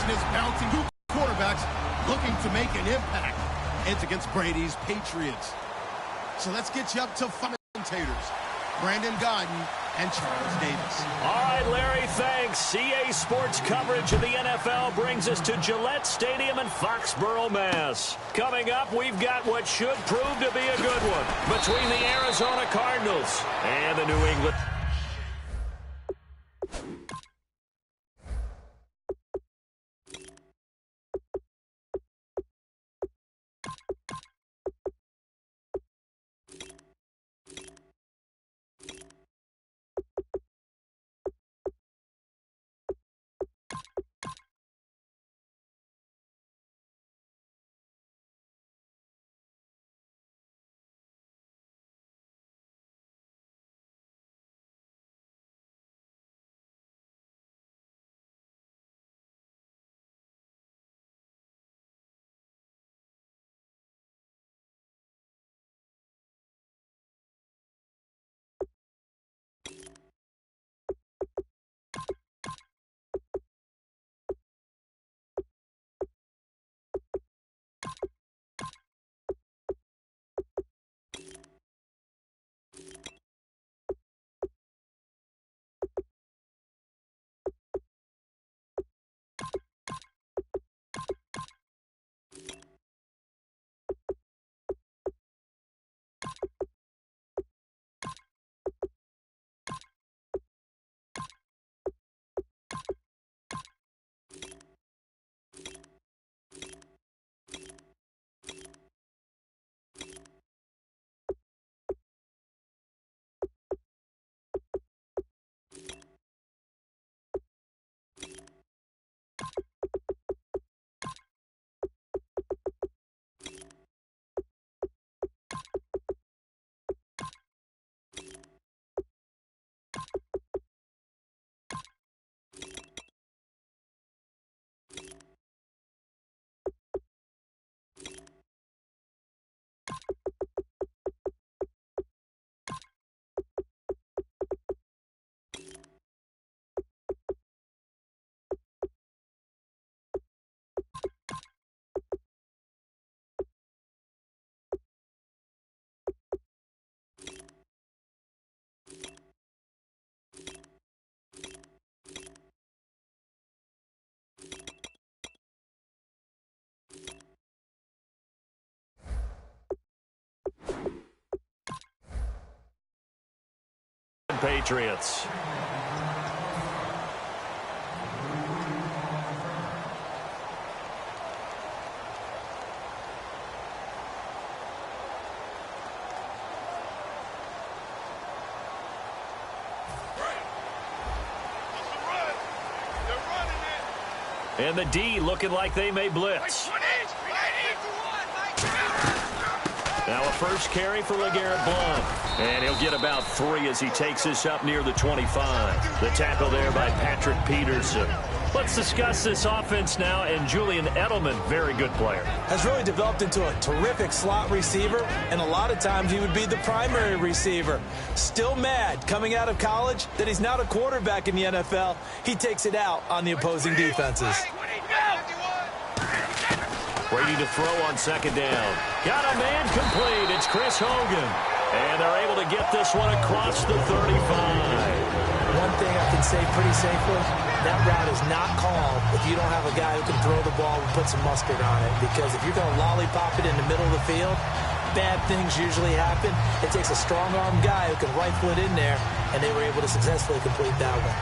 And his bouncing quarterbacks looking to make an impact. It's against Brady's Patriots. So let's get you up to commentators. Brandon Godden and Charles Davis. All right, Larry, thanks. CA Sports coverage of the NFL brings us to Gillette Stadium in Foxborough, Mass. Coming up, we've got what should prove to be a good one between the Arizona Cardinals and the New England. Patriots. And the D looking like they may blitz. Now a first carry for LeGarrette Blount. And he'll get about 3 as he takes this up near the 25. The tackle there by Patrick Peterson. Let's discuss this offense now. And Julian Edelman, very good player. Has really developed into a terrific slot receiver. And a lot of times he would be the primary receiver. Still mad coming out of college that he's not a quarterback in the NFL. He takes it out on the opposing defenses. Brady to throw on second down. Got a man complete. It's Chris Hogan. And they're able to get this one across the 35. One thing I can say pretty safely, that route is not called if you don't have a guy who can throw the ball and put some mustard on it. Because if you're going to lollipop it in the middle of the field, bad things usually happen. It takes a strong-armed guy who can rifle it in there, and they were able to successfully complete that one.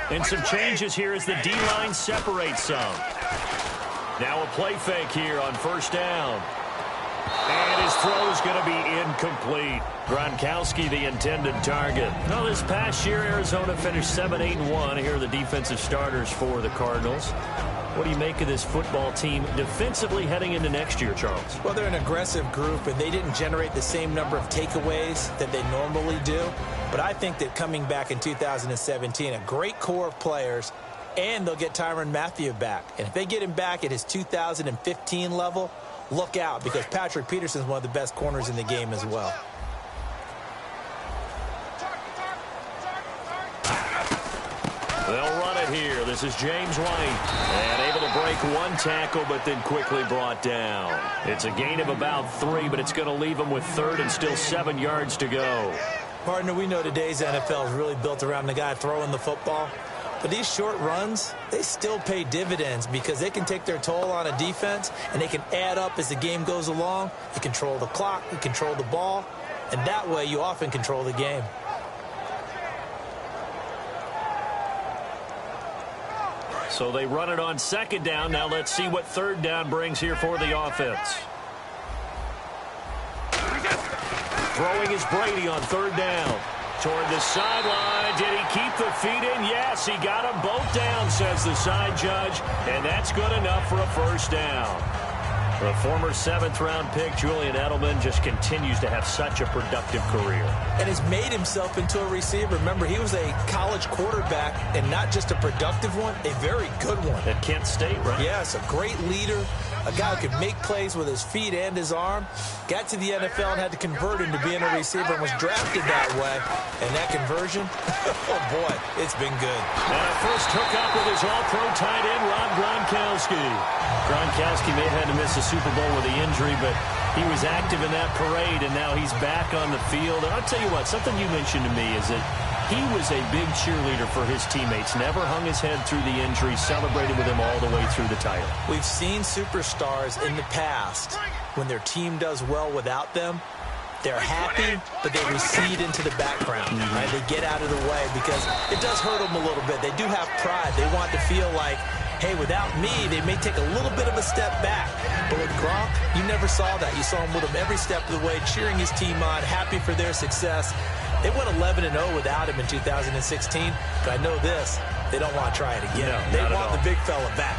And some changes here as the D-line separates some. Now a play fake here on first down. And his throw is going to be incomplete. Gronkowski, the intended target. Now, this past year, Arizona finished 7-8-1. Here are the defensive starters for the Cardinals. What do you make of this football team defensively heading into next year, Charles? Well, they're an aggressive group, and they didn't generate the same number of takeaways that they normally do. But I think that coming back in 2017, a great core of players, and they'll get Tyrann Mathieu back. And if they get him back at his 2015 level, look out, because Patrick Peterson's one of the best corners in the game as well. They'll run it here. This is James White. And able to break one tackle, but then quickly brought down. It's a gain of about 3, but it's going to leave him with 3rd and still 7 yards to go. Partner, we know today's NFL is really built around the guy throwing the football. But these short runs, they still pay dividends because they can take their toll on a defense, and they can add up as the game goes along. You control the clock, you control the ball, and that way you often control the game. So they run it on 2nd down. Now let's see what 3rd down brings here for the offense. Throwing is Brady on 3rd down. Toward the sideline. Did he keep the feet in? Yes, he got them both down, says the side judge. And that's good enough for a 1st down. The former 7th-round pick, Julian Edelman, just continues to have such a productive career. And has made himself into a receiver. Remember, he was a college quarterback, and not just a productive one, a very good one. At Kent State, right? Yes, a great leader, a guy who could make plays with his feet and his arm. Got to the NFL and had to convert into being a receiver and was drafted that way. And that conversion, oh boy, it's been good. And a first hookup with his all-pro tight end, Rob Gronkowski. Gronkowski may have had to miss a Super Bowl with the injury, but he was active in that parade, and now he's back on the field. And I'll tell you what, something you mentioned to me is that he was a big cheerleader for his teammates, never hung his head through the injury, celebrated with him all the way through the title. We've seen superstars in the past, when their team does well without them, they're happy, but they recede into the background. Right? They get out of the way because it does hurt them a little bit. They do have pride. They want to feel like, hey, without me, they may take a little bit of a step back. But with Gronk, you never saw that. You saw him with him every step of the way, cheering his team on, happy for their success. They went 11-0 without him in 2016, but I know this, they don't want to try it again. No, they want the big fella back.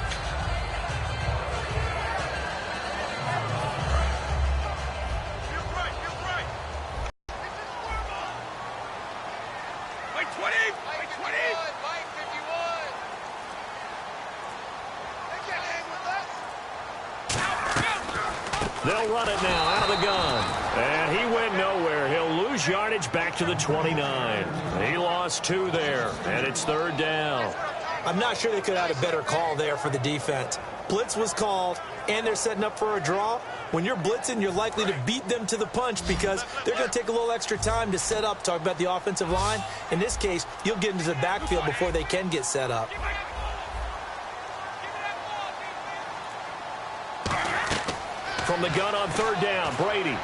They'll run it now out of the gun. And he went nowhere. He'll lose yardage back to the 29. He lost 2 there, and it's 3rd down. I'm not sure they could have had a better call there for the defense. Blitz was called, and they're setting up for a draw. When you're blitzing, you're likely to beat them to the punch because they're going to take a little extra time to set up. Talk about the offensive line. In this case, you'll get into the backfield before they can get set up. From the gun on 3rd down, Brady.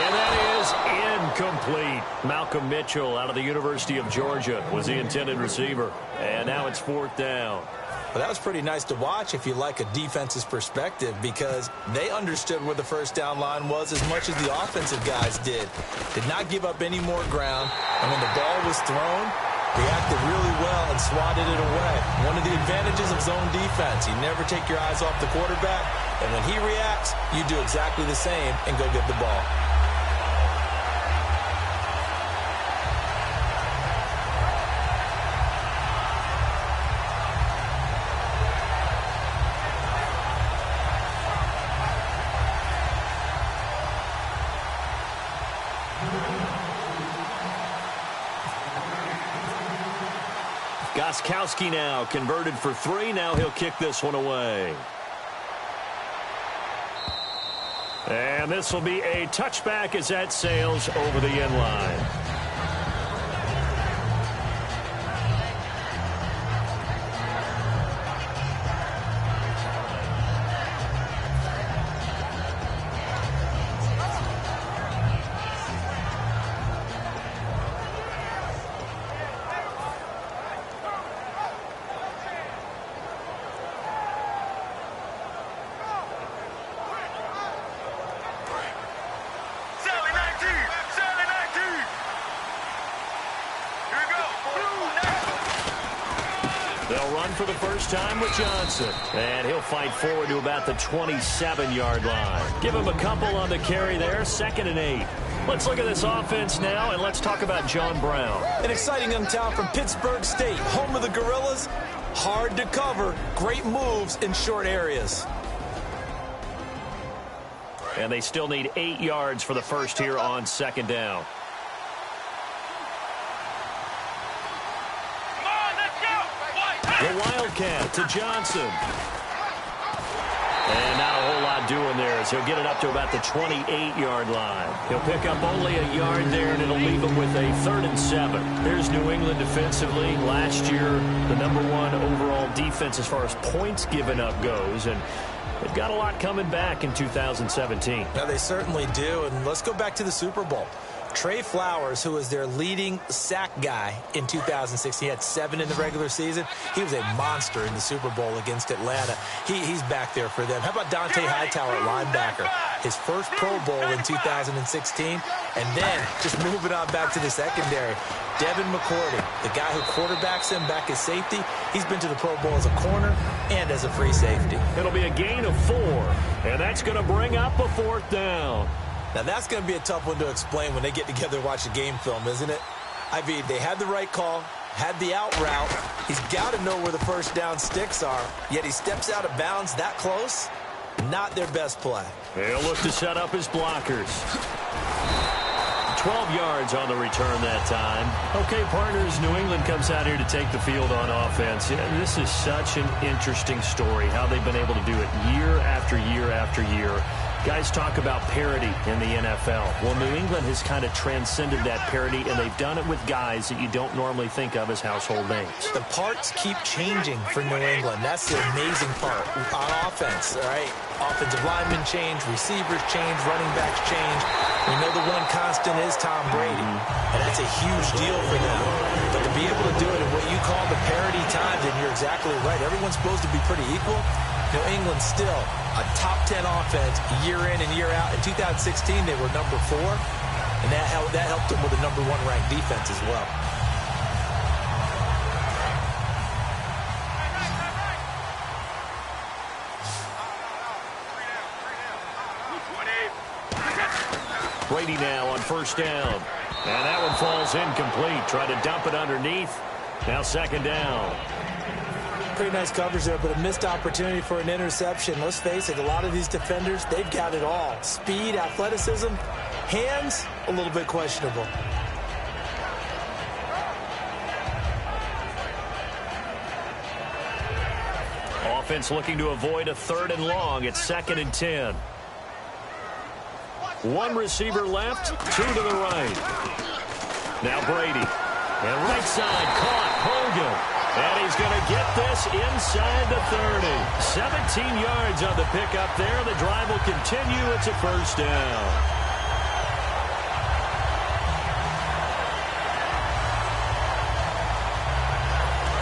And that is incomplete. Malcolm Mitchell out of the University of Georgia was the intended receiver. And now it's 4th down. Well, that was pretty nice to watch if you like a defense's perspective because they understood where the 1st down line was as much as the offensive guys did. Did not give up any more ground. And when the ball was thrown, reacted really well and swatted it away. One of the advantages of zone defense, you never take your eyes off the quarterback. And when he reacts, you do exactly the same and go get the ball. Gostkowski now converted for 3. Now he'll kick this one away. And this will be a touchback as that sails over the end line. They'll run for the first time with Johnson. And he'll fight forward to about the 27-yard line. Give him a couple on the carry there. 2nd and 8. Let's look at this offense now, and let's talk about John Brown. An exciting young talent from Pittsburgh State, home of the Gorillas. Hard to cover, great moves in short areas. And they still need 8 yards for the first here on second down. The Wildcat to Johnson. And not a whole lot doing there as he'll get it up to about the 28-yard line. He'll pick up only a yard there, and it'll leave him with a 3rd and 7. There's New England defensively. Last year, the #1 overall defense as far as points given up goes. And they've got a lot coming back in 2017. Yeah, they certainly do. And let's go back to the Super Bowl. Trey Flowers, who was their leading sack guy in 2016, he had 7 in the regular season. He was a monster in the Super Bowl against Atlanta. He's back there for them. How about Dante Hightower at linebacker? His first Pro Bowl in 2016. And then, just moving on back to the secondary, Devin McCourty, the guy who quarterbacks him back as safety. He's been to the Pro Bowl as a corner and as a free safety. It'll be a gain of 4, and that's going to bring up a 4th down. Now, that's going to be a tough one to explain when they get together and watch the game film, isn't it? I mean, they had the right call, had the out route. He's got to know where the first down sticks are, yet he steps out of bounds that close. Not their best play. They'll look to set up his blockers. 12 yards on the return that time. Okay, partners, New England comes out here to take the field on offense. This is such an interesting story, how they've been able to do it year after year after year. Guys talk about parity in the NFL. Well, New England has kind of transcended that parity, and they've done it with guys that you don't normally think of as household names. The parts keep changing for New England. That's the amazing part on offense, all right? Offensive linemen change, receivers change, running backs change. We know the one constant is Tom Brady, and that's a huge deal for them. But to be able to do it in what you call the parity times, and you're exactly right, everyone's supposed to be pretty equal. New England still a top 10 offense year in and year out. In 2016, they were #4, and that helped them with a #1 ranked defense as well. Brady now on first down. And that one falls incomplete. Try to dump it underneath. Now second down. Pretty nice coverage there, but a missed opportunity for an interception. Let's face it, a lot of these defenders, they've got it all. Speed, athleticism, hands, a little bit questionable. Offense looking to avoid a 3rd and long. It's 2nd and 10. 1 receiver left, 2 to the right. Now Brady. And right side, caught, Hogan. And he's going to get this inside the 30. 17 yards on the pickup there. The drive will continue. It's a first down.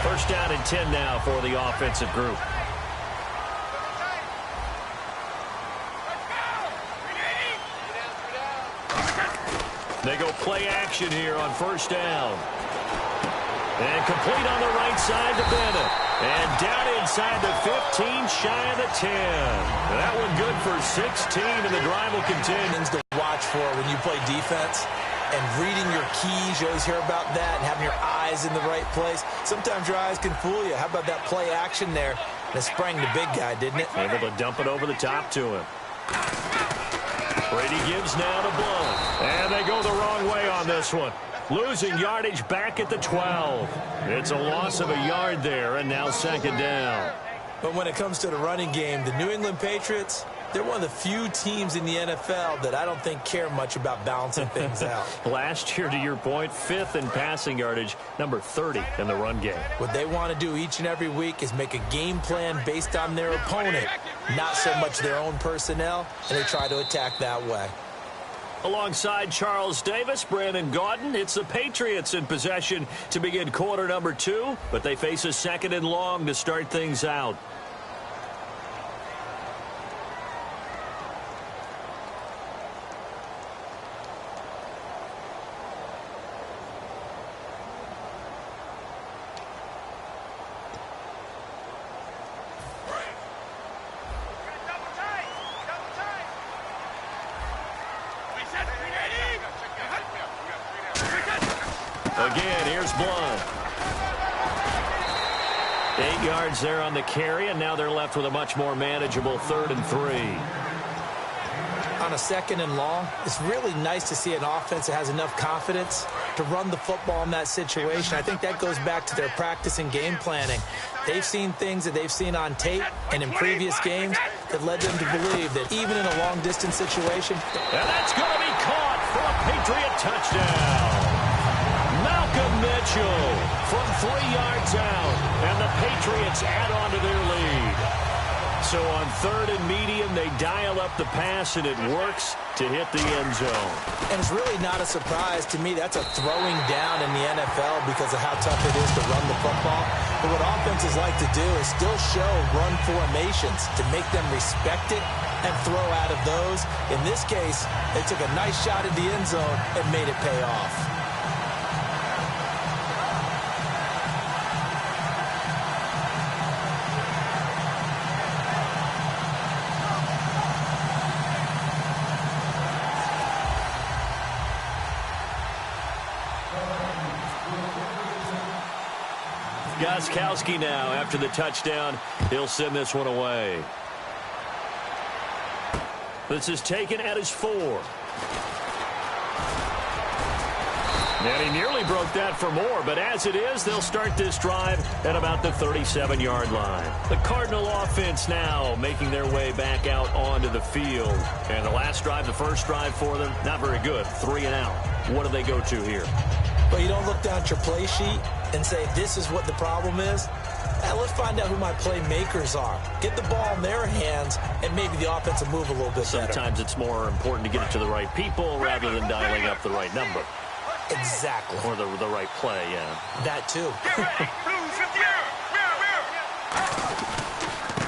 First down and 10 now for the offensive group. They go play action here on first down. And complete on the right side to Bennett. And down inside the 15, shy of the 10. That one good for 16, and the drive will continue. Things to watch for when you play defense. And reading your keys, you always hear about that, and having your eyes in the right place. Sometimes your eyes can fool you. How about that play action there? And it sprang the big guy, didn't it? Able to dump it over the top to him. Brady gives now to Blount. And they go the wrong way on this one. Losing yardage back at the 12. It's a loss of a yard there, and now second down. But when it comes to the running game, the New England Patriots, they're one of the few teams in the NFL that I don't think care much about balancing things out. Last year, to your point, 5th in passing yardage, number 30 in the run game. What they want to do each and every week is make a game plan based on their opponent, not so much their own personnel, and they try to attack that way. Alongside Charles Davis, Brandon Gaudin, it's the Patriots in possession to begin quarter number 2, but they face a 2nd and long to start things out. Again, here's Blunt. 8 yards there on the carry, and now they're left with a much more manageable 3rd and 3. On a 2nd and long, it's really nice to see an offense that has enough confidence to run the football in that situation. I think that goes back to their practice and game planning. They've seen things that they've seen on tape and in previous games that led them to believe that even in a long-distance situation. And that's going to be caught for a Patriot touchdown. Malcolm Mitchell from 3 yards out, and the Patriots add on to their lead. So on 3rd and medium, they dial up the pass, and it works to hit the end zone. And it's really not a surprise to me. That's a throwing down in the NFL because of how tough it is to run the football. But what offenses like to do is still show run formations to make them respect it and throw out of those. In this case, they took a nice shot at the end zone and made it pay off. Gostkowski now, after the touchdown, he'll send this one away. This is taken at his 4. And he nearly broke that for more, but as it is, they'll start this drive at about the 37-yard line. The Cardinal offense now making their way back out onto the field. And the last drive, the first drive for them, not very good, 3 and out. What do they go to here? Well, you don't look down at your play sheet and say, this is what the problem is. Now, let's find out who my playmakers are. Get the ball in their hands, and maybe the offense will move a little bit better. Sometimes it's more important to get it to the right people rather than dialing up the right number. Exactly. Or the right play, yeah. That, too.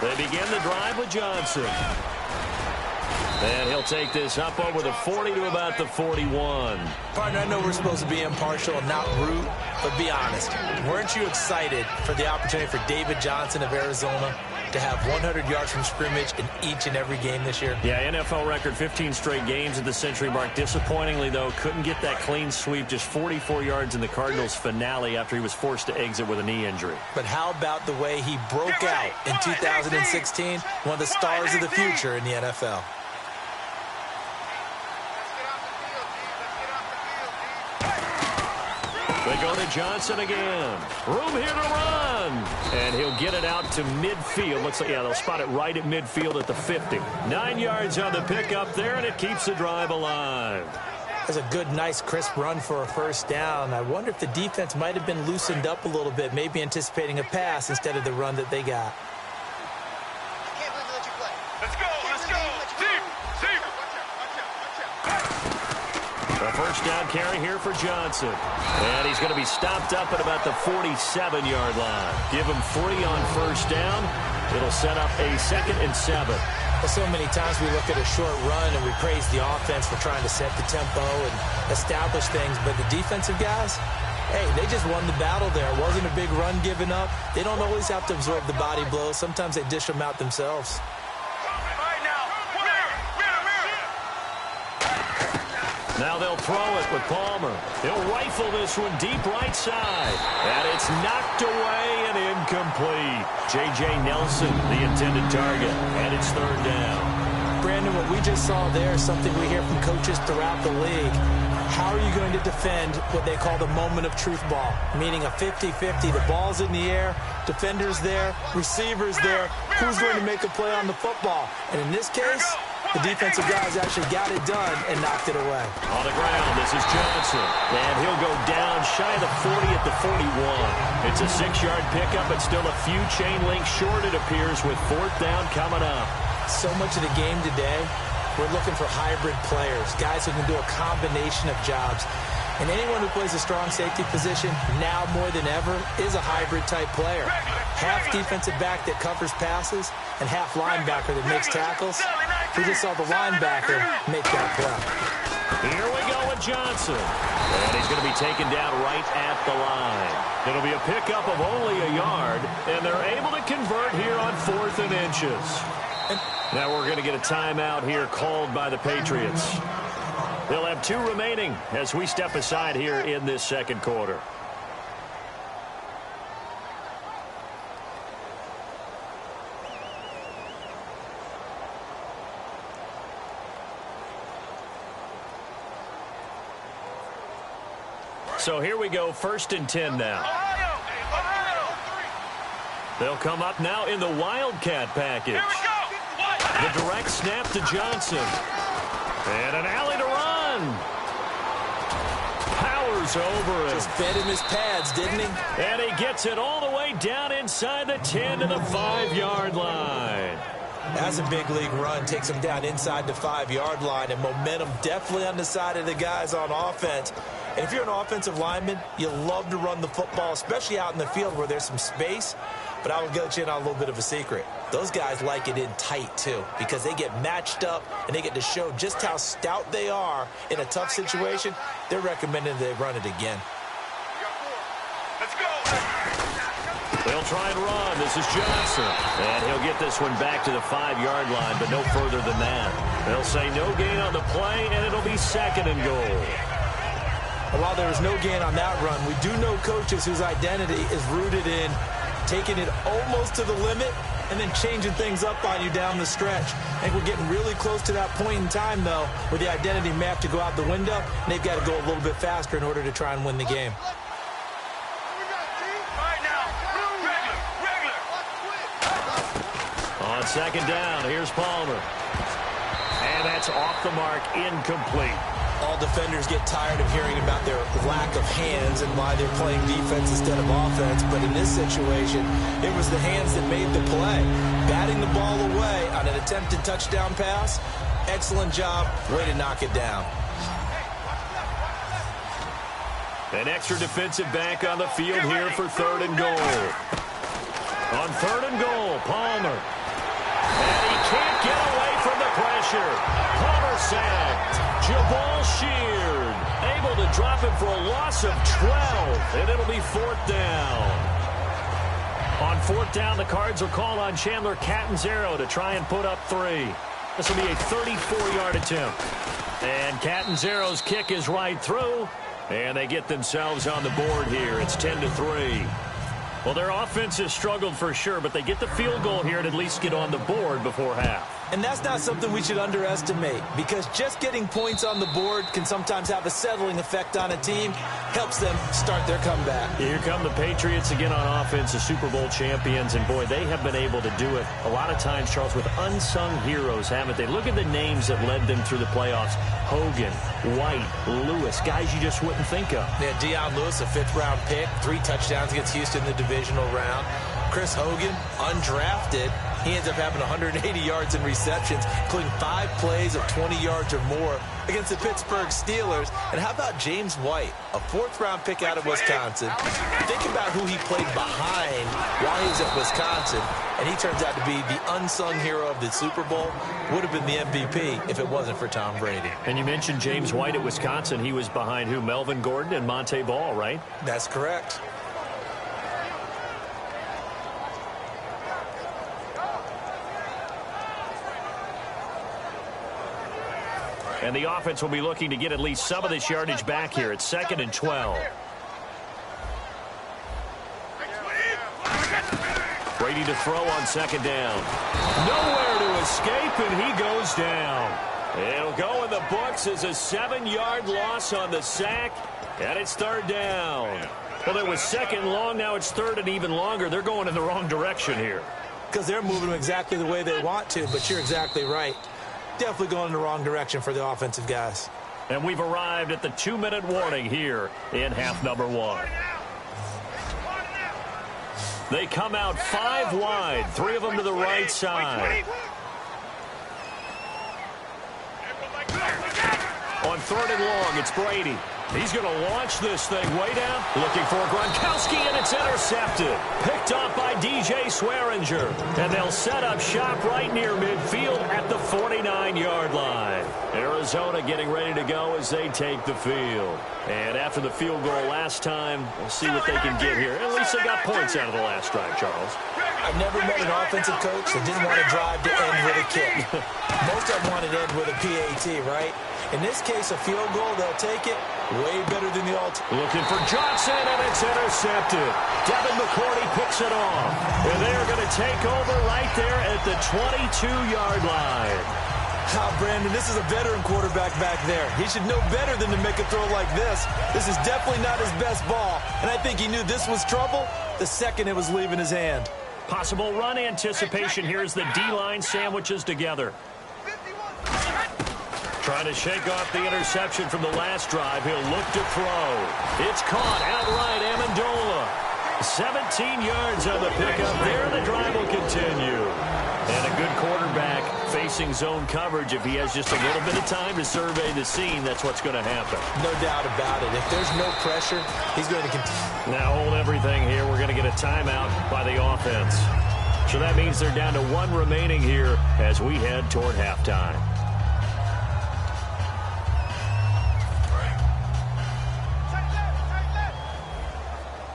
They begin the drive with Johnson. And he'll take this up over the 40 to about the 41. Partner, I know we're supposed to be impartial and not root, but be honest. Weren't you excited for the opportunity for David Johnson of Arizona to have 100 yards from scrimmage in each and every game this year? Yeah, NFL record, 15 straight games at the century mark. Disappointingly, though, couldn't get that clean sweep, just 44 yards in the Cardinals' finale after he was forced to exit with a knee injury. But how about the way he broke out in 2016? One of the stars of the future in the NFL. They go to Johnson again. Room here to run. And he'll get it out to midfield. Looks like, yeah, they'll spot it right at midfield at the 50. 9 yards on the pickup there, and it keeps the drive alive. That's a good, nice, crisp run for a first down. I wonder if the defense might have been loosened up a little bit, maybe anticipating a pass instead of the run that they got. A first down carry here for Johnson. And he's going to be stopped up at about the 47-yard line. Give him 3 on first down. It'll set up a 2nd and 7. Well, so many times we look at a short run and we praise the offense for trying to set the tempo and establish things. But the defensive guys, hey, they just won the battle there. It wasn't a big run given up. They don't always have to absorb the body blows. Sometimes they dish them out themselves. Now they'll throw it with Palmer. He'll rifle this one deep right side. And it's knocked away and incomplete. J.J. Nelson, the intended target. And it's 3rd down. Brandon, what we just saw there is something we hear from coaches throughout the league. How are you going to defend what they call the moment of truth ball? Meaning a 50-50. The ball's in the air, defenders there, receivers there. Who's going to make a play on the football? And in this case, the defensive guys actually got it done and knocked it away. On the ground, this is Johnson. And he'll go down shy of the 40 at the 41. It's a 6-yard pickup, but still a few chain links short, it appears, with 4th down coming up. So much of the game today, we're looking for hybrid players, guys who can do a combination of jobs. And anyone who plays a strong safety position, now more than ever, is a hybrid-type player. Half defensive back that covers passes and half linebacker that makes tackles. We just saw the linebacker make that play. Here we go with Johnson. And he's going to be taken down right at the line. It'll be a pickup of only a yard, and they're able to convert here on 4th and inches. Now we're going to get a timeout here called by the Patriots. They'll have 2 remaining as we step aside here in this second quarter. So here we go, 1st and 10 now. They'll come up now in the Wildcat package. The direct snap to Johnson. And an alley to run. Powers over it. Just fed him his pads, didn't he? And he gets it all the way down inside the 10 to the 5-yard line. That's a big league run. Takes him down inside the 5-yard line. And momentum definitely on the side of the guys on offense. And if you're an offensive lineman, you love to run the football, especially out in the field where there's some space. But I will let you in on a little bit of a secret. Those guys like it in tight, too, because they get matched up and they get to show just how stout they are in a tough situation. They're recommending they run it again. Let's go. They'll try and run. This is Johnson. And he'll get this one back to the 5-yard line, but no further than that. They'll say no gain on the play, and it'll be 2nd and goal. While there was no gain on that run, we do know coaches whose identity is rooted in taking it almost to the limit and then changing things up on you down the stretch. I think we're getting really close to that point in time, though, where the identity map to go out the window, and they've got to go a little bit faster in order to try and win the game. On 2nd down, here's Palmer. And that's off the mark, incomplete. All defenders get tired of hearing about their lack of hands and why they're playing defense instead of offense. But in this situation, it was the hands that made the play. Batting the ball away on an attempted touchdown pass. Excellent job. Way to knock it down. An extra defensive back on the field here for 3rd and goal. On 3rd and goal, Palmer. And he can't get away from the pressure. Palmer sacked. Jabal Sheard able to drop him for a loss of 12, and it'll be 4th down. On 4th down, the Cards will call on Chandler Catanzaro to try and put up 3. This will be a 34-yard attempt. And Catanzaro's kick is right through, and they get themselves on the board here. It's 10-3. Well, their offense has struggled for sure, but they get the field goal here and at least get on the board before half. And that's not something we should underestimate, because just getting points on the board can sometimes have a settling effect on a team. Helps them start their comeback. Here come the Patriots again on offense, the Super Bowl champions, and boy, they have been able to do it a lot of times, Charles, with unsung heroes, haven't they? Look at the names that led them through the playoffs. Hogan, White, Lewis, guys you just wouldn't think of. Yeah, Deion Lewis, a 5th-round pick, 3 touchdowns against Houston in the divisional round. Chris Hogan, undrafted. He ends up having 180 yards in receptions, including 5 plays of 20 yards or more against the Pittsburgh Steelers. And how about James White, a 4th-round pick out of Wisconsin? Think about who he played behind while he was at Wisconsin, and he turns out to be the unsung hero of the Super Bowl. Would have been the MVP if it wasn't for Tom Brady. And you mentioned James White at Wisconsin. He was behind who? Melvin Gordon and Monte Ball, right? That's correct. And the offense will be looking to get at least some of this yardage back here. It's 2nd and 12. Brady to throw on 2nd down. Nowhere to escape, and he goes down. It'll go in the books as a 7-yard loss on the sack, and it's 3rd down. Well, it was 2nd long, now it's 3rd and even longer. They're going in the wrong direction here. Because they're moving them exactly the way they want to, but you're exactly right. Definitely going in the wrong direction for the offensive guys. And we've arrived at the 2-minute warning here in half number 1. They come out 5 wide, 3 of them to the right side. On 3rd and long, it's Brady. He's going to launch this thing way down. Looking for Gronkowski, and it's intercepted. Picked off by DJ Swearinger. And they'll set up shop right near midfield at the 49-yard line. Arizona getting ready to go as they take the field. And after the field goal last time, we'll see what they can get here. At least they got points out of the last drive, Charles. I've never met an offensive coach that didn't want to drive to end with a kick. Most of them want to end with a PAT, right? In this case, a field goal, they'll take it. Way better than the alternative. Looking for Johnson, and it's intercepted. Devin McCourty picks it off. And they're going to take over right there at the 22-yard line. Brandon, this is a veteran quarterback back there. He should know better than to make a throw like this. This is definitely not his best ball, and I think he knew this was trouble the second it was leaving his hand. Possible run anticipation here as the D-line sandwiches together. Trying to shake off the interception from the last drive. He'll look to throw. It's caught outright. Amendola. 17 yards on the pickup there. The drive will continue. And a good quarterback facing zone coverage. If he has just a little bit of time to survey the scene, that's what's going to happen. No doubt about it. If there's no pressure, he's going to continue. Now hold everything here. We're going to get a timeout by the offense. So that means they're down to one remaining here as we head toward halftime.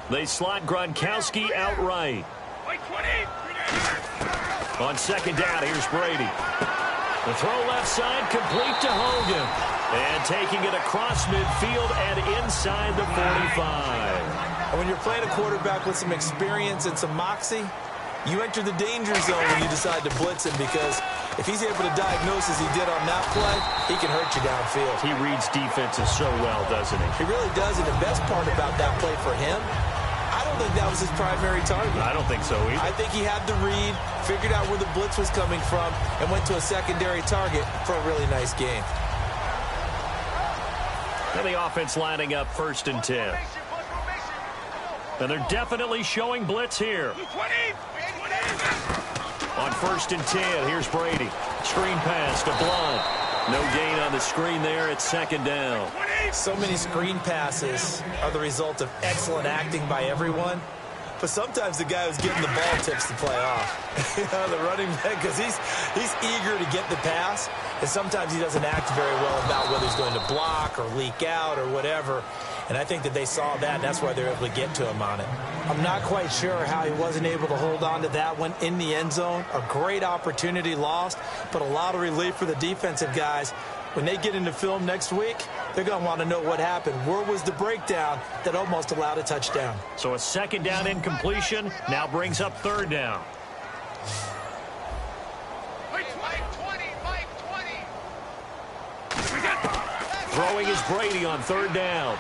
They slot Gronkowski outright. On second down, here's Brady. The throw left side, complete to Hogan. And taking it across midfield and inside the 45. And when you're playing a quarterback with some experience and some moxie, you enter the danger zone when you decide to blitz him, because if he's able to diagnose as he did on that play, he can hurt you downfield. He reads defenses so well, doesn't he? He really does, and the best part about that play for him, I don't think that was his primary target. I don't think so either. I think he had the read, figured out where the blitz was coming from, and went to a secondary target for a really nice game. And the offense lining up 1st and 10. And they're definitely showing blitz here. On 1st and 10, here's Brady. Screen pass to Blunt. No gain on the screen there at 2nd down. So many screen passes are the result of excellent acting by everyone. But sometimes the guy who's getting the ball tips the play off. The running back, because he's eager to get the pass. And sometimes he doesn't act very well about whether he's going to block or leak out or whatever. And I think that they saw that, and that's why they're able to get to him on it. I'm not quite sure how he wasn't able to hold on to that one in the end zone. A great opportunity lost, but a lot of relief for the defensive guys. When they get into film next week, they're going to want to know what happened. Where was the breakdown that almost allowed a touchdown? So a 2nd down incompletion now brings up 3rd down. Throwing is Brady on 3rd down.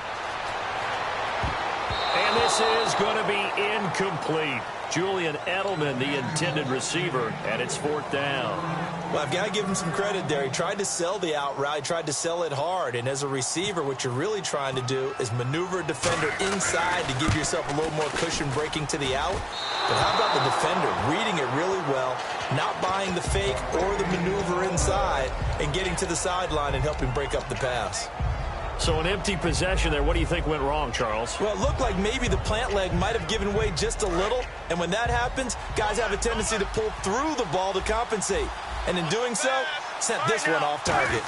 And this is going to be incomplete. Julian Edelman, the intended receiver, and it's 4th down. Well, I've got to give him some credit there. He tried to sell the out route, tried to sell it hard. And as a receiver, what you're really trying to do is maneuver a defender inside to give yourself a little more cushion breaking to the out. But how about the defender reading it really well, not buying the fake or the maneuver inside, and getting to the sideline and helping break up the pass? So an empty possession there. What do you think went wrong, Charles? Well, it looked like maybe the plant leg might have given way just a little. And when that happens, guys have a tendency to pull through the ball to compensate. And in doing so, sent this one off target.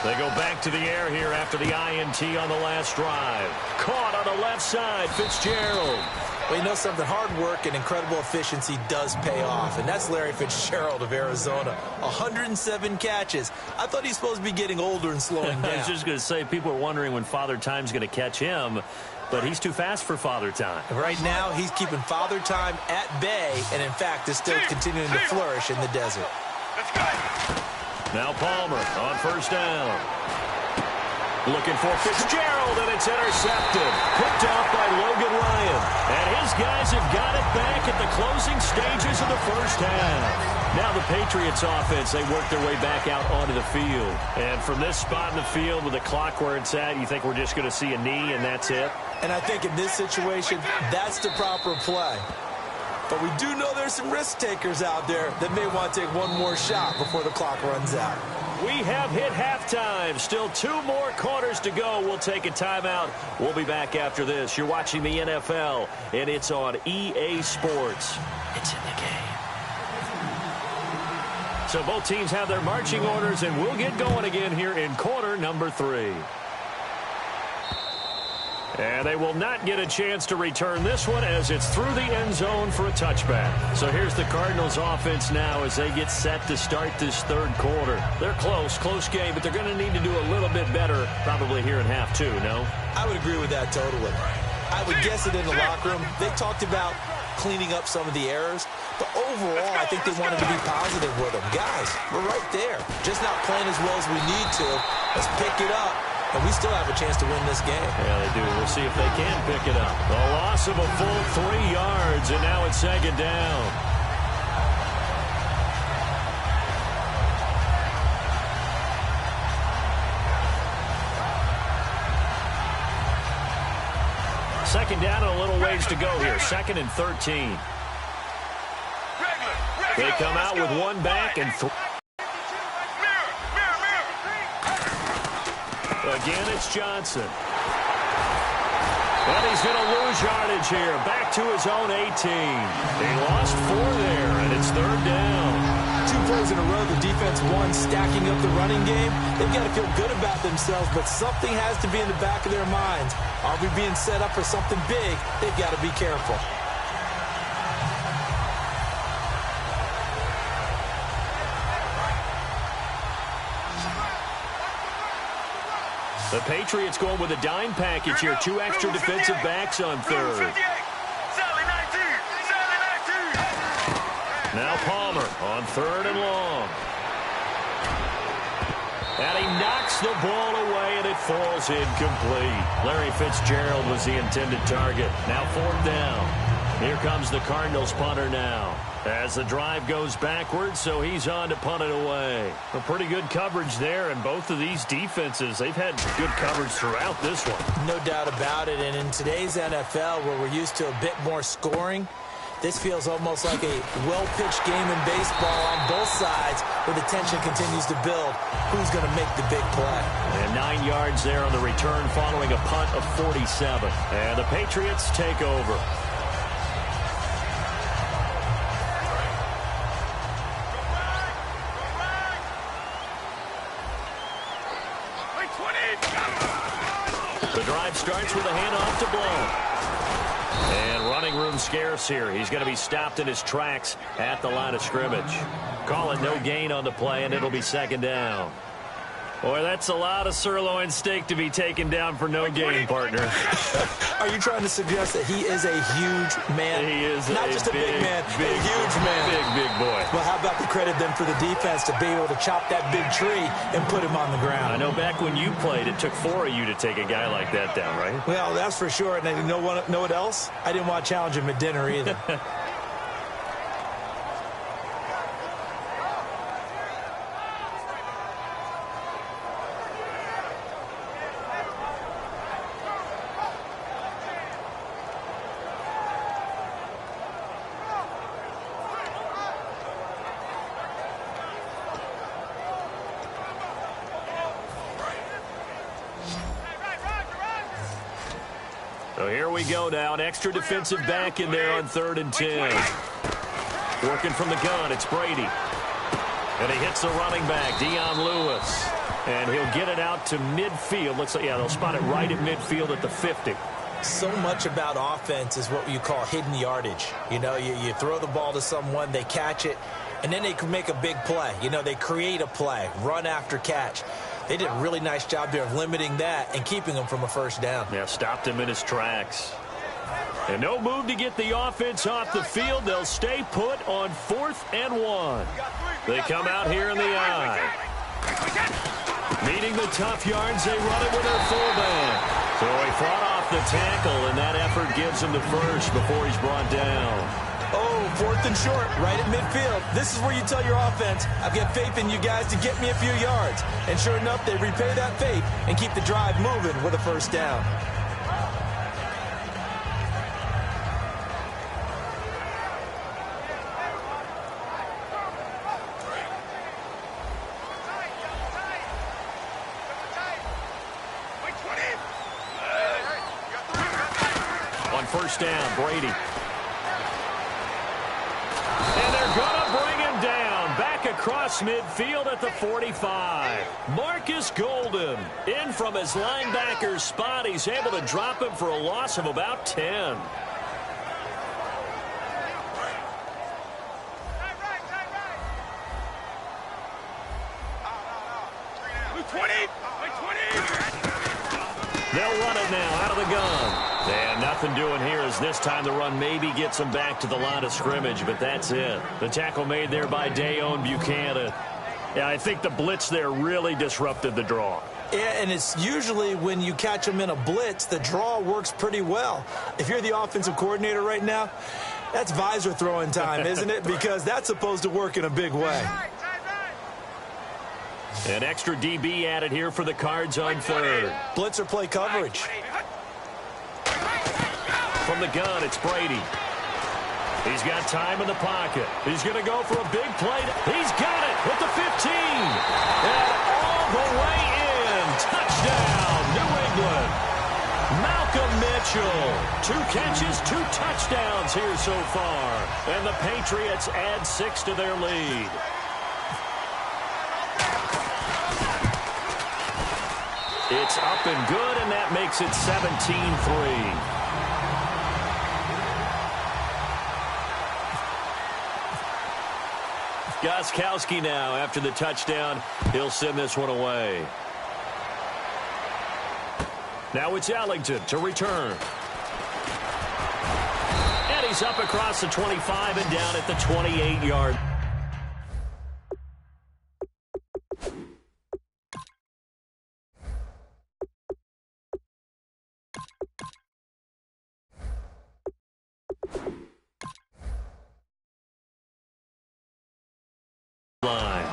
They go back to the air here after the INT on the last drive. Caught on the left side, Fitzgerald. Well, you know something, hard work and incredible efficiency does pay off, and that's Larry Fitzgerald of Arizona. 107 catches. I thought he's supposed to be getting older and slowing down. I was just going to say, people are wondering when Father Time's going to catch him, but he's too fast for Father Time. Right now, he's keeping Father Time at bay, and in fact is still continuing to flourish in the desert. Let's go. Now Palmer on 1st down. Looking for Fitzgerald, and it's intercepted. Picked off by Logan Ryan. And his guys have got it back at the closing stages of the 1st half. Now the Patriots offense, they work their way back out onto the field. And from this spot in the field with the clock where it's at, you think we're just going to see a knee and that's it? And I think in this situation, that's the proper play. But we do know there's some risk takers out there that may want to take one more shot before the clock runs out. We have hit halftime. Still 2 more quarters to go. We'll take a timeout. We'll be back after this. You're watching the NFL, and it's on EA Sports. It's in the game. So both teams have their marching orders, and we'll get going again here in quarter number 3. And they will not get a chance to return this one as it's through the end zone for a touchback. So here's the Cardinals offense now as they get set to start this third quarter. They're close game, but they're going to need to do a little bit better probably here in half two, no? I would agree with that totally. I would guess it in the locker room. They talked about cleaning up some of the errors, but overall, I think they wanted to be positive with them. Guys, we're right there. Just not playing as well as we need to. Let's pick it up. And we still have a chance to win this game. Yeah, they do. We'll see if they can pick it up. A loss of a full 3 yards, and now it's second down. Second down and a little ways to go here. 2nd and 13. They come out with one back and again, it's Johnson. But he's going to lose yardage here. Back to his own 18. They lost 4 there, and it's third down. 2 plays in a row, the defense won, stacking up the running game. They've got to feel good about themselves, but something has to be in the back of their minds. Are we being set up for something big? They've got to be careful. The Patriots going with a dime package here. 2 extra defensive backs on third. Now Palmer on 3rd and long. And he knocks the ball away, and it falls incomplete. Larry Fitzgerald was the intended target. Now 4th down. Here comes the Cardinals punter now. As the drive goes backwards, so he's on to punt it away. A pretty good coverage there, and both of these defenses, they've had good coverage throughout this one. No doubt about it, and in today's NFL, where we're used to a bit more scoring, this feels almost like a well-pitched game in baseball on both sides, where the tension continues to build. Who's going to make the big play? And 9 yards there on the return following a punt of 47. And the Patriots take over. The drive starts with a handoff to Blount. And running room scarce here. He's going to be stopped in his tracks at the line of scrimmage. Call it no gain on the play, and it'll be second down. Boy, that's a lot of sirloin steak to be taken down for no gain, partner. Are you trying to suggest that he is a huge man? He is not just a big man, a huge man. Big boy. Well, how about the credit then for the defense to be able to chop that big tree and put him on the ground? I know back when you played, it took 4 of you to take a guy like that down, right? Well, that's for sure. And you know what else? I didn't want to challenge him at dinner either. So here we go now. An extra defensive back in there on 3rd and 10. Working from the gun, it's Brady. And he hits the running back, Dion Lewis. And he'll get it out to midfield. Looks like, yeah, they'll spot it right at midfield at the 50. So much about offense is what you call hidden yardage. You know, you throw the ball to someone, they catch it, and then they can make a big play. You know, they create a play, run after catch. They did a really nice job there of limiting that and keeping him from a first down. Yeah, stopped him in his tracks. And no move to get the offense off the field. They'll stay put on 4th and 1. They come out here in the eye. Needing the tough yards, they run it with their fullback. So he fought off the tackle, and that effort gives him the first before he's brought down. Oh, 4th and short, right at midfield. This is where you tell your offense, I've got faith in you guys to get me a few yards. And sure enough, they repay that faith and keep the drive moving with a first down. On first down, Brady. And they're going to bring him down. Back across midfield at the 45. Marcus Golden in from his linebacker's spot. He's able to drop him for a loss of about 10. They'll run it now out of the gun. And nothing doing here as this time the run maybe gets them back to the line of scrimmage, but that's it. The tackle made there by Dayon Buchanan. Yeah, I think the blitz there really disrupted the draw. Yeah, and it's usually when you catch them in a blitz, the draw works pretty well. If you're the offensive coordinator right now, that's visor throwing time, isn't it? Because that's supposed to work in a big way. An extra DB added here for the Cards on third. Blitzer play coverage. From the gun, it's Brady. He's got time in the pocket. He's going to go for a big play. He's got it with the 15. And all the way in. Touchdown, New England. Malcolm Mitchell. 2 catches, 2 touchdowns here so far. And the Patriots add 6 to their lead. It's up and good, and that makes it 17-3. Gostkowski now, after the touchdown, he'll send this one away. Now it's Ellington to return. And he's up across the 25 and down at the 28-yard. Line.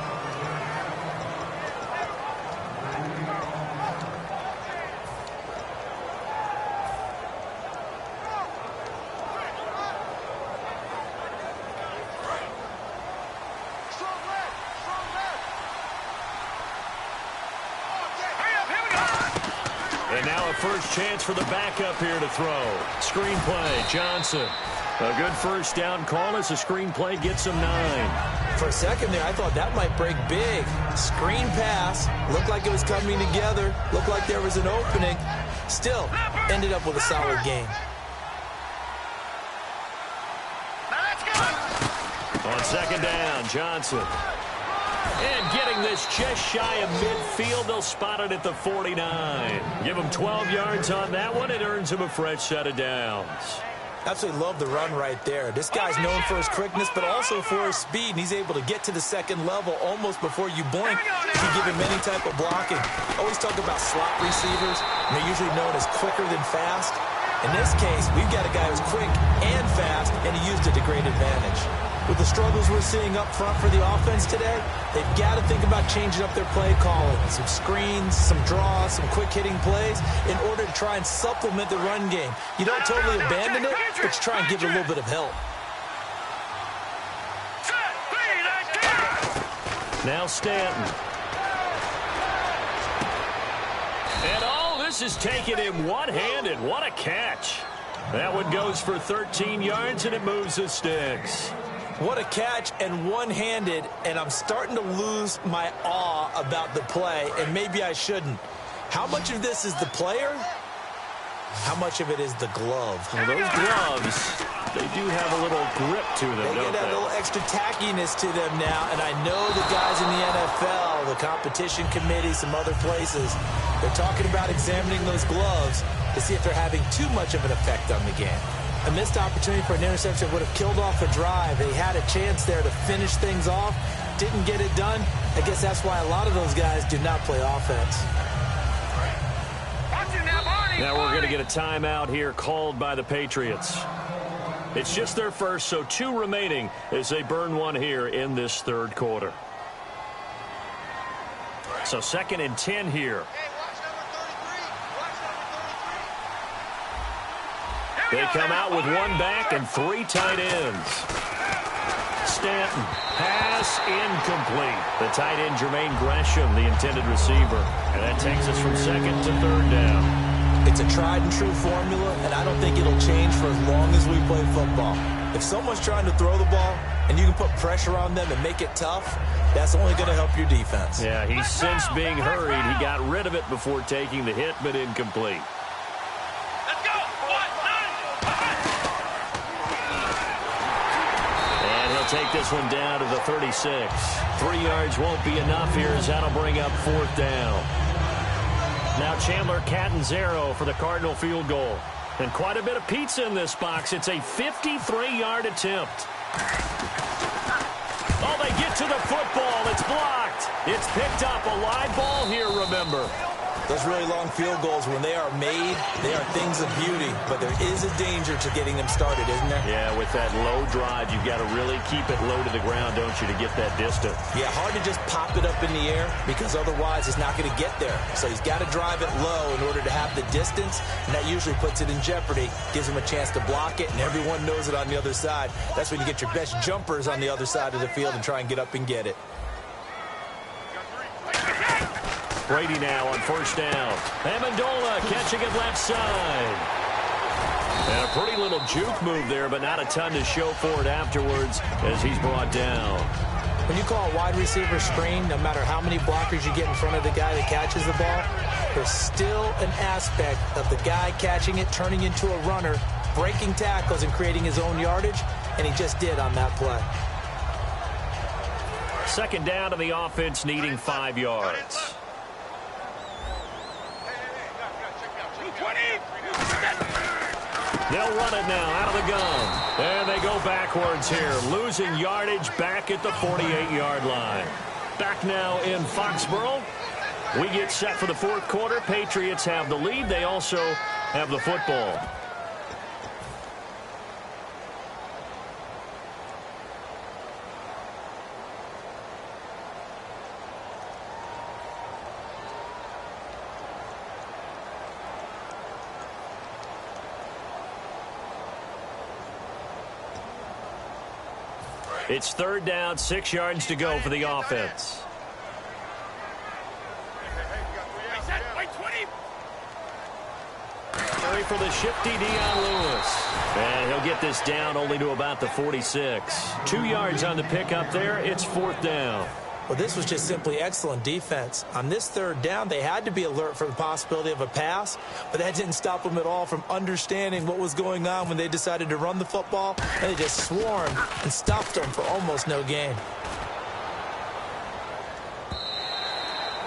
And now a first chance for the backup here to throw. Screen play, Johnson. A good first down call as the screen play gets him 9. For a second there, I thought that might break big. Screen pass. Looked like it was coming together. Looked like there was an opening. Still, ended up with a solid game. On second down, Johnson. And getting this just shy of midfield, they'll spot it at the 49. Give him 12 yards on that one. It earns him a fresh set of downs. Absolutely love the run right there. This guy's known for his quickness, but also for his speed, and he's able to get to the second level almost before you blink. He give him any type of blocking. Always talk about slot receivers, and they're usually known as quicker than fast. In this case, we've got a guy who's quick and fast, and he used it to great advantage. With the struggles we're seeing up front for the offense today, they've got to think about changing up their play calling. Some screens, some draws, some quick-hitting plays in order to try and supplement the run game. You don't totally abandon it, but you try and give it a little bit of help. Now Stanton. And all this is taking him one-handed. What a catch. That one goes for 13 yards, and it moves the sticks. What a catch and one-handed, and I'm starting to lose my awe about the play, and maybe I shouldn't. How much of this is the player? How much of it is the glove? Well, those gloves, they do have a little grip to them, They get that little extra tackiness to them now, and I know the guys in the NFL, the competition committee, some other places, they're talking about examining those gloves to see if they're having too much of an effect on the game. A missed opportunity for an interception would have killed off a drive. They had a chance there to finish things off. Didn't get it done. I guess that's why a lot of those guys do not play offense. Now we're going to get a timeout here called by the Patriots. It's just their first, so 2 remaining as they burn one here in this third quarter. So 2nd and 10 here. They come out with 1 back and 3 tight ends. Stanton, pass incomplete. The tight end, Jermaine Gresham, the intended receiver. And that takes us from 2nd to 3rd down. It's a tried and true formula, and I don't think it'll change for as long as we play football. If someone's trying to throw the ball and you can put pressure on them and make it tough, that's only going to help your defense. Yeah, he's since being hurried. He got rid of it before taking the hit, but incomplete. Let's go. And he'll take this one down to the 36. 3 yards won't be enough here as that'll bring up 4th down. Now Chandler Catanzaro for the Cardinal field goal. And quite a bit of pizza in this box. It's a 53-yard attempt. Oh, they get to the football. It's blocked. It's picked up. A live ball here, remember. Those really long field goals, when they are made, they are things of beauty. But there is a danger to getting them started, isn't there? Yeah, with that low drive, you've got to really keep it low to the ground, don't you, to get that distance. Yeah, hard to just pop it up in the air because otherwise it's not going to get there. So he's got to drive it low in order to have the distance, and that usually puts it in jeopardy, gives him a chance to block it, and everyone knows it on the other side. That's when you get your best jumpers on the other side of the field and try and get up and get it. Brady now on 1st down. Amendola catching it left side. And a pretty little juke move there, but not a ton to show for it afterwards as he's brought down. When you call a wide receiver screen, no matter how many blockers you get in front of the guy that catches the ball, there's still an aspect of the guy catching it, turning into a runner, breaking tackles and creating his own yardage, and he just did on that play. 2nd down to the offense, needing 5 yards. They'll run it now out of the gun. And they go backwards here, losing yardage back at the 48-yard line. Back now in Foxborough. We get set for the 4th quarter. Patriots have the lead. They also have the football. It's 3rd down, 6 yards to go for the offense. Carry for the shifty Dion Lewis. And he'll get this down only to about the 46. 2 yards on the pickup there. It's 4th down. Well, this was just simply excellent defense. On this 3rd down, they had to be alert for the possibility of a pass, but that didn't stop them at all from understanding what was going on when they decided to run the football, and they just swarmed and stopped them for almost no gain.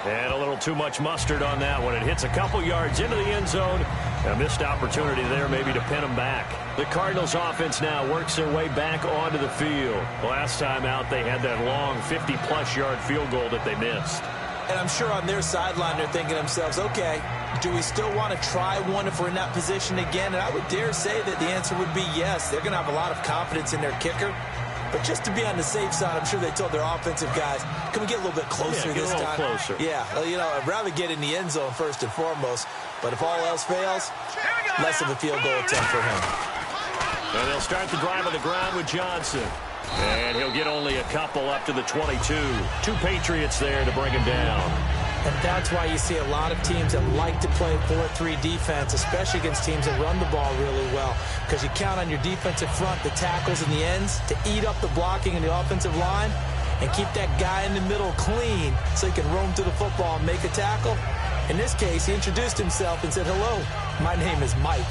And a little too much mustard on that one. It hits a couple yards into the end zone. A missed opportunity there maybe to pin them back. The Cardinals offense now works their way back onto the field. Last time out they had that long 50-plus yard field goal that they missed. And I'm sure on their sideline they're thinking to themselves, okay, do we still want to try one if we're in that position again? And I would dare say that the answer would be yes. They're going to have a lot of confidence in their kicker. But just to be on the safe side, I'm sure they told their offensive guys, can we get a little bit closer this time? Closer. Yeah, you know, I'd rather get in the end zone first and foremost. But if all else fails, less of a field goal attempt for him. And they'll start the drive on the ground with Johnson. And he'll get only a couple up to the 22. 2 Patriots there to bring him down. And that's why you see a lot of teams that like to play 4-3 defense, especially against teams that run the ball really well. Because you count on your defensive front, the tackles and the ends, to eat up the blocking in the offensive line and keep that guy in the middle clean so he can roam to the football and make a tackle. In this case, he introduced himself and said, hello, my name is Mike.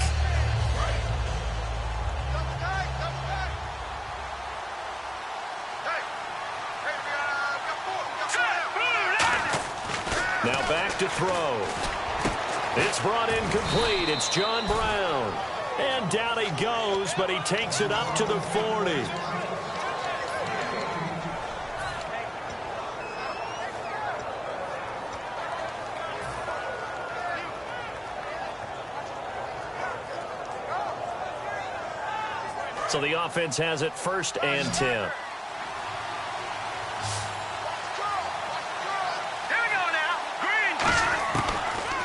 Now back to throw. It's brought in complete. It's John Brown. And down he goes, but he takes it up to the 40. So the offense has it 1st and 10.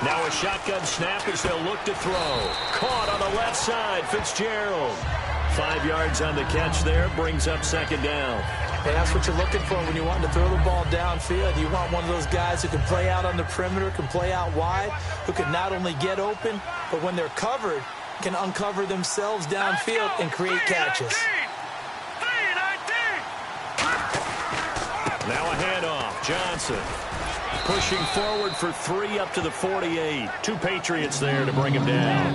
Now a shotgun snap as they'll look to throw. Caught on the left side, Fitzgerald. 5 yards on the catch there, brings up 2nd down. Hey, that's what you're looking for when you want to throw the ball downfield. You want one of those guys who can play out on the perimeter, can play out wide, who can not only get open, but when they're covered, can uncover themselves downfield and create catches. Now a handoff. Johnson pushing forward for 3 up to the 48. 2 Patriots there to bring him down.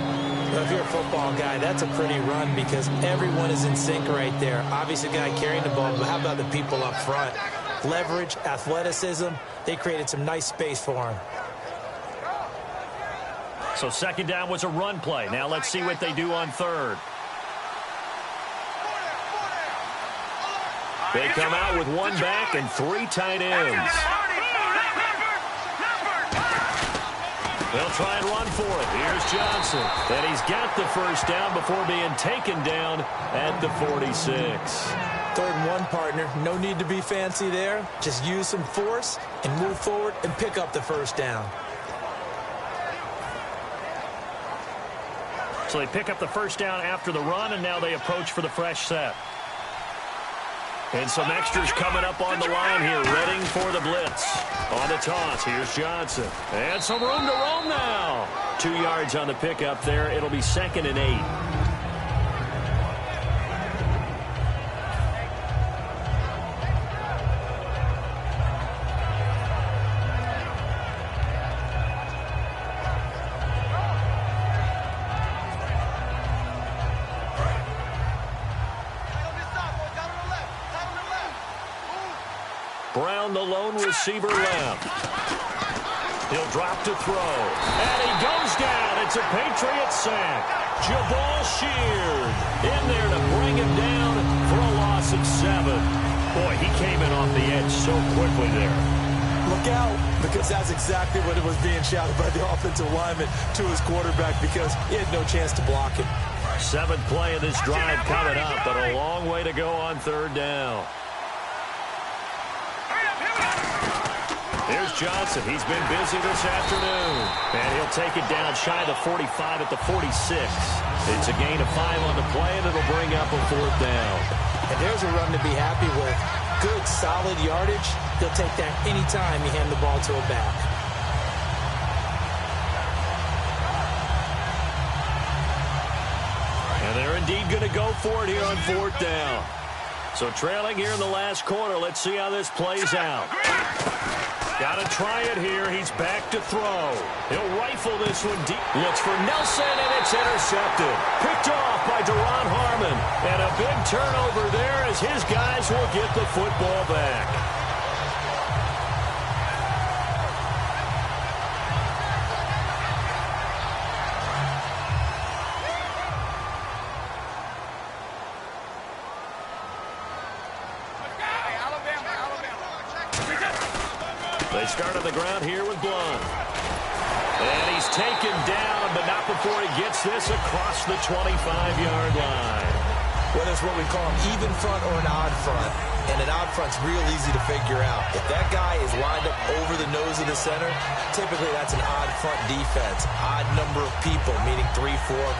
Well, if you're a football guy, that's a pretty run because everyone is in sync right there. Obviously, the guy carrying the ball, but how about the people up front? Leverage, athleticism, they created some nice space for him. So second down was a run play. Now let's see what they do on third. They come out with 1 back and 3 tight ends. They'll try and run for it. Here's Johnson. And he's got the first down before being taken down at the 46. 3rd and 1, partner. No need to be fancy there. Just use some force and move forward and pick up the first down. So they pick up the first down after the run, and now they approach for the fresh set. And some extras coming up on the line here, readying for the blitz. On the toss, here's Johnson. And some room to roam now. 2 yards on the pickup there. It'll be 2nd and 8. Brown, the lone receiver, left. He'll drop to throw. And he goes down. It's a Patriot sack. Jabal Sheard in there to bring him down for a loss of 7. Boy, he came in off the edge so quickly there. Look out, because that's exactly what it was being shouted by the offensive lineman to his quarterback because he had no chance to block him. 7th play of this drive coming up, but a long way to go on 3rd down. Here's Johnson. He's been busy this afternoon. And he'll take it down shy of the 45 at the 46. It's a gain of 5 on the play, and it'll bring up a 4th down. And there's a run to be happy with. Good, solid yardage. He'll take that anytime you hand the ball to a back. And they're indeed going to go for it here on 4th down. So trailing here in the last quarter. Let's see how this plays out. Got to try it here. He's back to throw. He'll rifle this one deep. Looks for Nelson, and it's intercepted. Picked off by Deron Harmon. And a big turnover there as his guys will get the football back. They start on the ground here with Blunt. And he's taken down, but not before he gets this across the 25-yard line. Well, that's what we call an even front or an odd front. And an odd front's real easy to figure out. If that guy is lined up over the nose of the center, typically that's an odd front defense. Odd number of people, meaning 3-4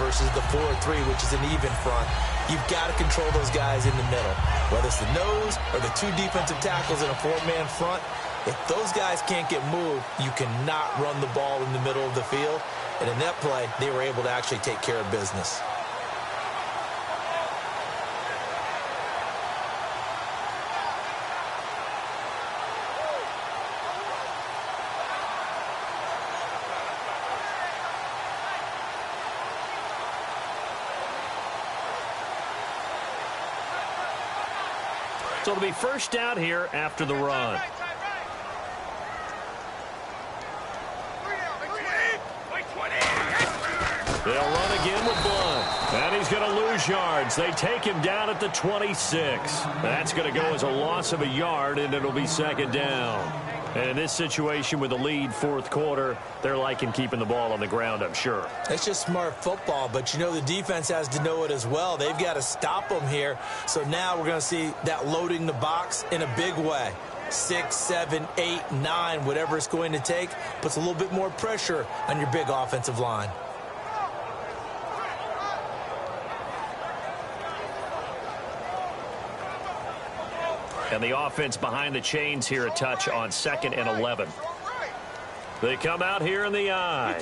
versus the 4-3, which is an even front. You've got to control those guys in the middle. Whether it's the nose or the 2 defensive tackles in a 4-man front, if those guys can't get moved, you cannot run the ball in the middle of the field. And in that play, they were able to actually take care of business. So it'll be first down here after the run. They'll run again with Blunt. And he's going to lose yards. They take him down at the 26. That's going to go as a loss of a yard, and it'll be 2nd down. And in this situation with the lead 4th quarter, they're liking keeping the ball on the ground, I'm sure. It's just smart football, but you know the defense has to know it as well. They've got to stop them here. So now we're going to see that loading the box in a big way. 6, 7, 8, 9, whatever it's going to take, puts a little bit more pressure on your big offensive line. And the offense behind the chains here a touch on 2nd and 11. They come out here in the eye.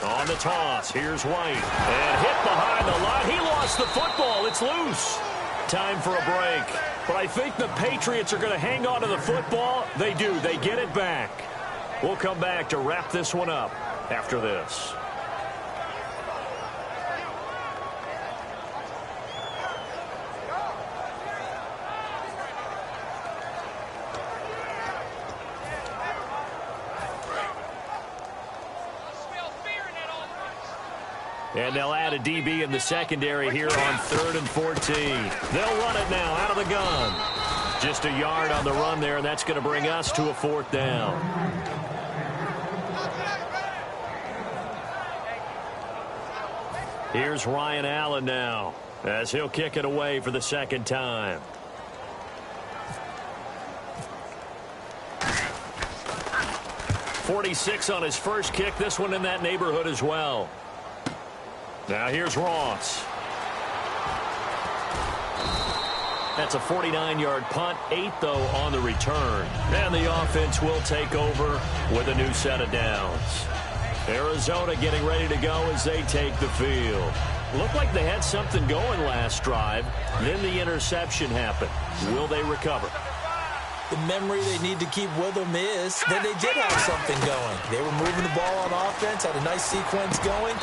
On the toss, here's White. And hit behind the line. He lost the football. It's loose. Time for a break. But I think the Patriots are going to hang on to the football. They do. They get it back. We'll come back to wrap this one up after this. And they'll add a DB in the secondary here on 3rd and 14. They'll run it now out of the gun. Just a yard on the run there, and that's going to bring us to a 4th down. Here's Ryan Allen now, as he'll kick it away for the 2nd time. .46 on his first kick. This one in that neighborhood as well. Now here's Ross. That's a 49-yard punt, 8 though on the return. And the offense will take over with a new set of downs. Arizona getting ready to go as they take the field. Looked like they had something going last drive. Then the interception happened. Will they recover? The memory they need to keep with them is that they did have something going. They were moving the ball on offense, had a nice sequence going.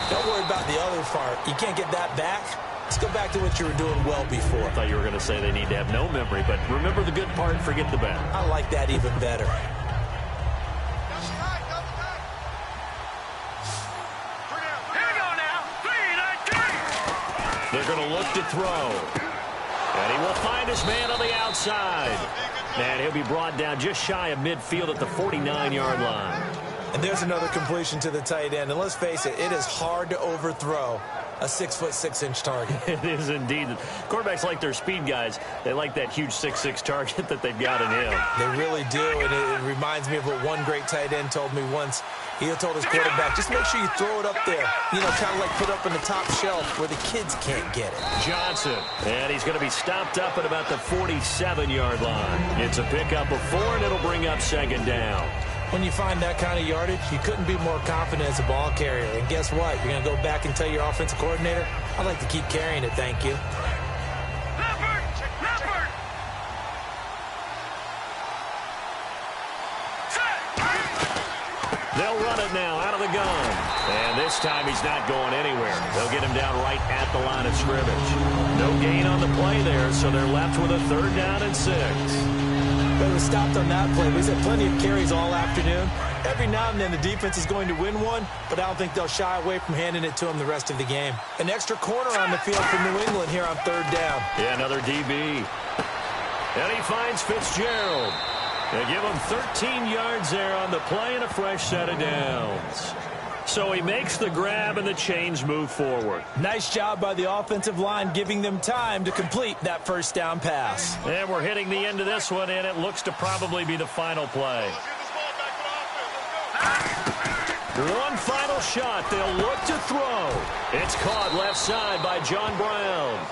Don't worry about the other part. You can't get that back. Let's go back to what you were doing well before. I thought you were going to say they need to have no memory, but remember the good part, forget the bad. I like that even better. They're going to look to throw. And he will find his man on the outside. And he'll be brought down just shy of midfield at the 49-yard line. And there's another completion to the tight end. And let's face it, it is hard to overthrow a 6'6" target. It is indeed. Quarterbacks like their speed guys. They like that huge 6'6" target that they've got in him. They really do. And it reminds me of what one great tight end told me once. He told his quarterback, just make sure you throw it up there. You know, kind of like put up on the top shelf where the kids can't get it. Johnson. And he's going to be stopped up at about the 47-yard line. It's a pickup of 4, and it'll bring up 2nd down. When you find that kind of yardage, you couldn't be more confident as a ball carrier. And guess what? You're going to go back and tell your offensive coordinator, I'd like to keep carrying it, thank you. They'll run it now out of the gun. And this time he's not going anywhere. They'll get him down right at the line of scrimmage. No gain on the play there, so they're left with a 3rd down and 6. But it was stopped on that play. He's had plenty of carries all afternoon. Every now and then the defense is going to win one, but I don't think they'll shy away from handing it to him the rest of the game. An extra corner on the field for New England here on 3rd down. Yeah, another DB. And he finds Fitzgerald. They give him 13 yards there on the play and a fresh set of downs. So he makes the grab and the chains move forward. Nice job by the offensive line giving them time to complete that 1st down pass. And we're hitting the end of this one, and it looks to probably be the final play. One final shot. They'll look to throw. It's caught left side by John Brown.